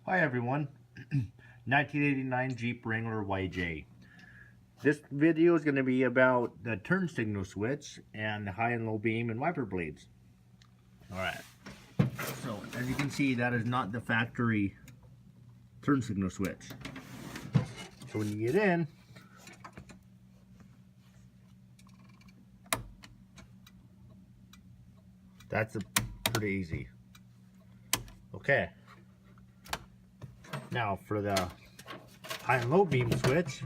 Hi everyone, 1989 Jeep Wrangler YJ. This video is going to be about the turn signal switch and the high and low beam and wiper blades. Alright, so as you can see, that is not the factory turn signal switch. So when you get in, that's pretty easy. Okay. Now for the high and low beam switch,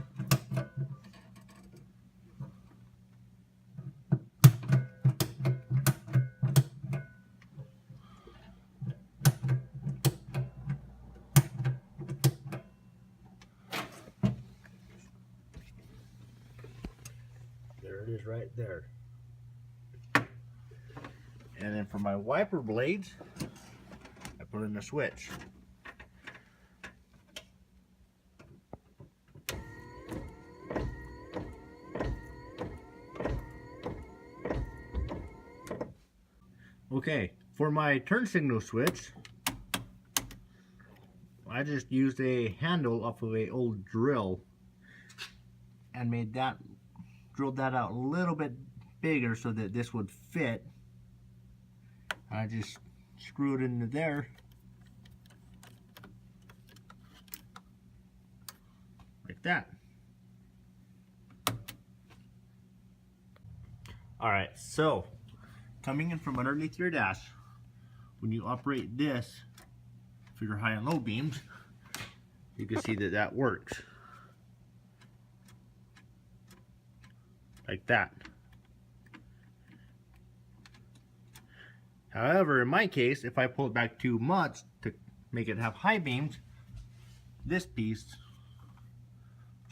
there it is right there. And then for my wiper blades, I put in a switch. Okay, for my turn signal switch, I just used a handle off of a old drill and drilled that out a little bit bigger so that this would fit. I just screw it into there. Like that. Alright, so coming in from underneath your dash, when you operate this for your high and low beams, you can see that that works. Like that. However, in my case, if I pull it back too much to make it have high beams, this piece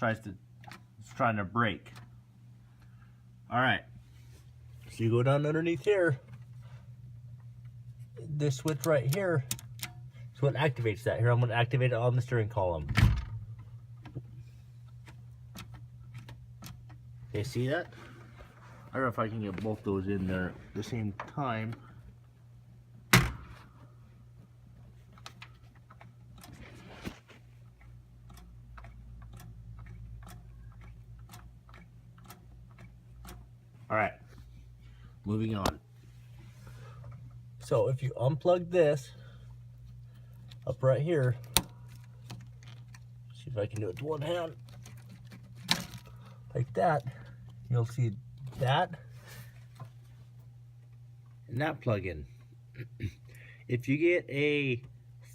is trying to break. Alright. So you go down underneath here. This switch right here is what activates that. Here, I'm going to activate it on the steering column. Okay, see that? I don't know if I can get both those in there at the same time. Alright, moving on. So if you unplug this up right here, see if I can do it with one hand, like that, you'll see that and that plug in. If you get a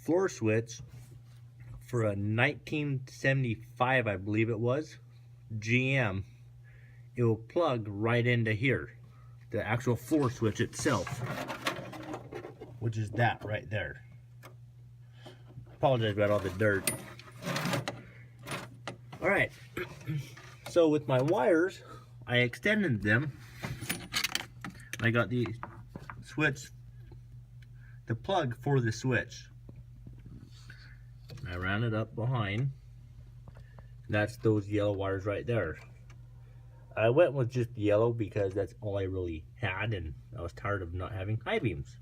floor switch for a 1975, I believe it was, GM, it will plug right into here, the actual floor switch itself, which is that right there. Apologize about all the dirt. Alright, so with my wires, I extended them. I got the switch, the plug for the switch. I ran it up behind. That's those yellow wires right there. I went with just yellow because that's all I really had, and I was tired of not having high beams.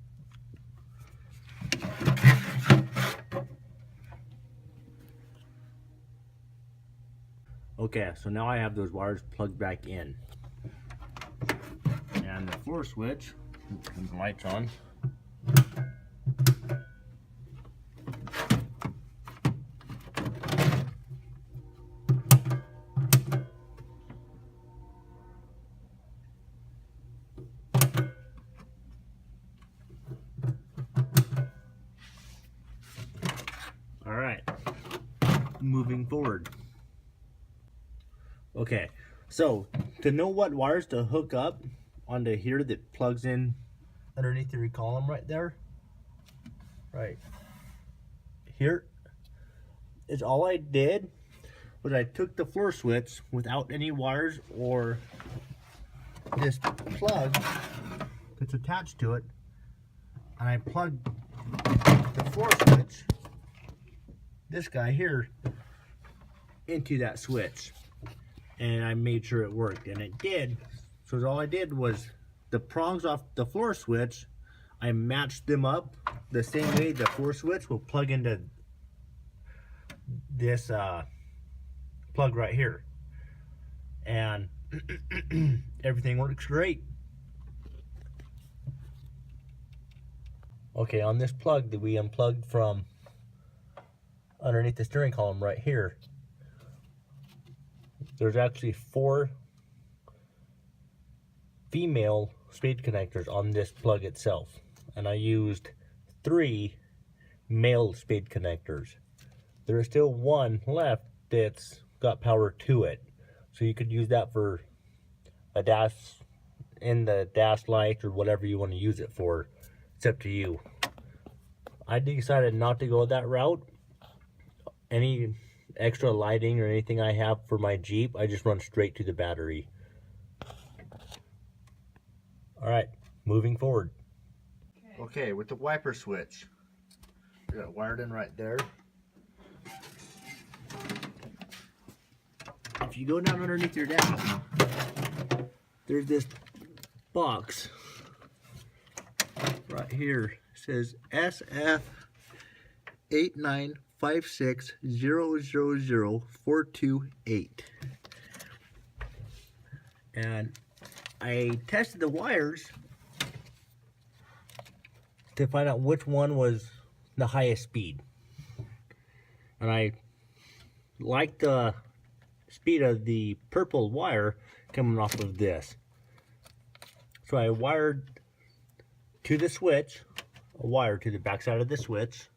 Okay, so now I have those wires plugged back in. And the floor switch, turn the lights on. Alright, moving forward. Okay, so to know what wires to hook up onto here that plugs in underneath your column right there, right here, is all I did was I took the floor switch without any wires or this plug that's attached to it, and I plugged the floor switch, this guy here, into that switch, and I made sure it worked, and it did. So all I did was the prongs off the floor switch, I matched them up the same way the floor switch will plug into this plug right here, and everything works great. Okay, on this plug that we unplugged from underneath the steering column right here, there's actually 4 female spade connectors on this plug itself, and I used 3 male spade connectors. There is still 1 left that's got power to it, so you could use that for a dash, in the dash light, or whatever you want to use it for. It's up to you. I decided not to go that route. Any extra lighting or anything I have for my Jeep, I just run straight to the battery. Alright, moving forward. Okay, with the wiper switch, we got it wired in right there. If you go down underneath your dash, there's this box right here. It says SF8956000428. And I tested the wires to find out which one was the highest speed. And I liked the speed of the purple wire coming off of this. So I wired to the switch, a wire to the backside of the switch,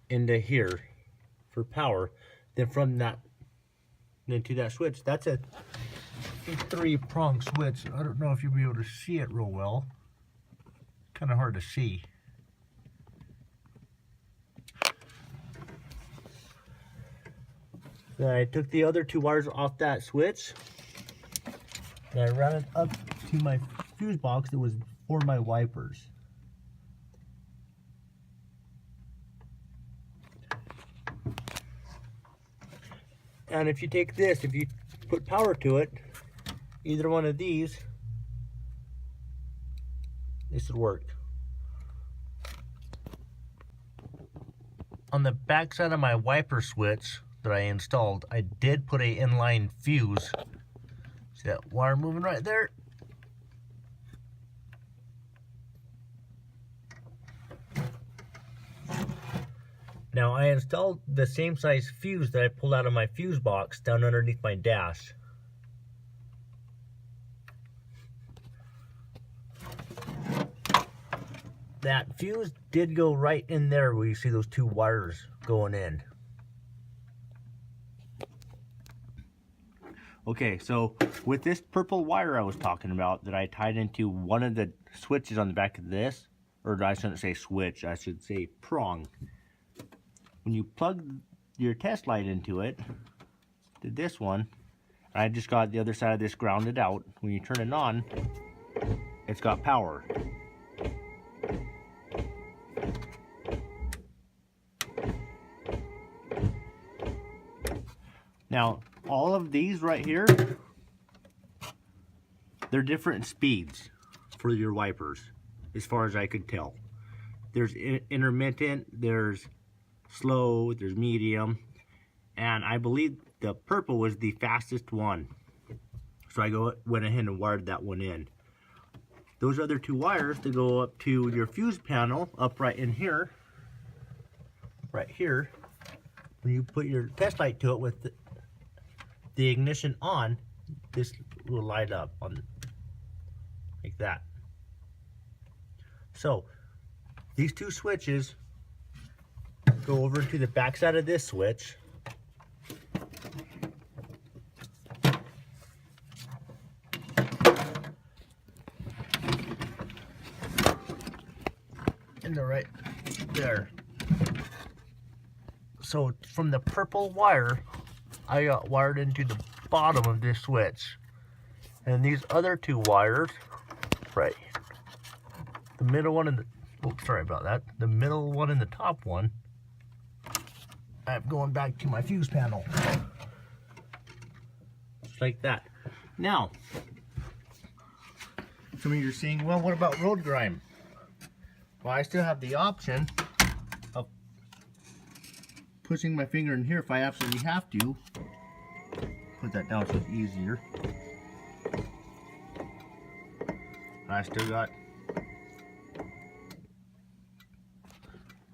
into here for power. Then from that, then to that switch, that's a 3-prong switch. I don't know if you'll be able to see it real well. Kind of hard to see. Then I took the other 2 wires off that switch, and I ran it up to my fuse box that was for my wipers. And if you take this, if you put power to it, either one of these, this would work. On the back side of my wiper switch that I installed, I did put a inline fuse. See that wire moving right there? Now I installed the same size fuse that I pulled out of my fuse box down underneath my dash. That fuse did go right in there where you see those 2 wires going in. Okay, so with this purple wire I was talking about that I tied into one of the switches on the back of this, or I shouldn't say switch, I should say prong. When you plug your test light into it, to this one, I just got the other side of this grounded out. When you turn it on, it's got power. Now, all of these right here, they're different speeds for your wipers, as far as I could tell. There's intermittent, there's slow, there's medium, and I believe the purple was the fastest one. So I went ahead and wired that one in. Those other 2 wires to go up to your fuse panel, up right in here, right here, when you put your test light to it with the ignition on, this will light up on like that. So these 2 switches go over to the back side of this switch, and they're right there. So from the purple wire, I got wired into the bottom of this switch, and these other 2 wires, right, the middle one and the, oh, sorry about that, the middle one and the top one, I'm going back to my fuse panel, just like that. Now, some of you are saying, well, what about road grime? Well, I still have the option of pushing my finger in here if I absolutely have to. Put that down so it's easier. I still got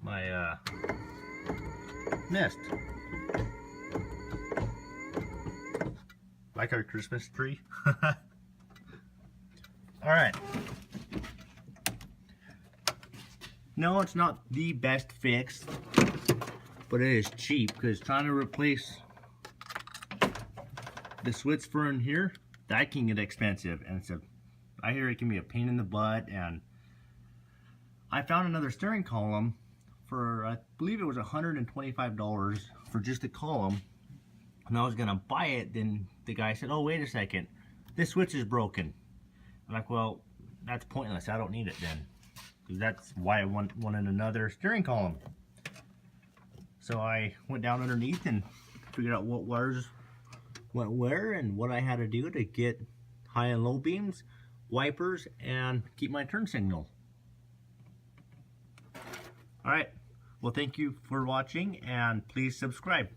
my nest. Like our Christmas tree. Alright. No, it's not the best fix, but it is cheap, because trying to replace the switch for in here, that can get expensive, and I hear it can be a pain in the butt. And I found another steering column for, I believe it was $125 for just a column, and I was gonna buy it. Then the guy said, oh, wait a second, this switch is broken. I'm like, well, that's pointless, I don't need it then, because that's why I wanted another steering column. So I went down underneath and figured out what wires went where and what I had to do to get high and low beams, wipers, and keep my turn signal. Alright, well, thank you for watching, and please subscribe.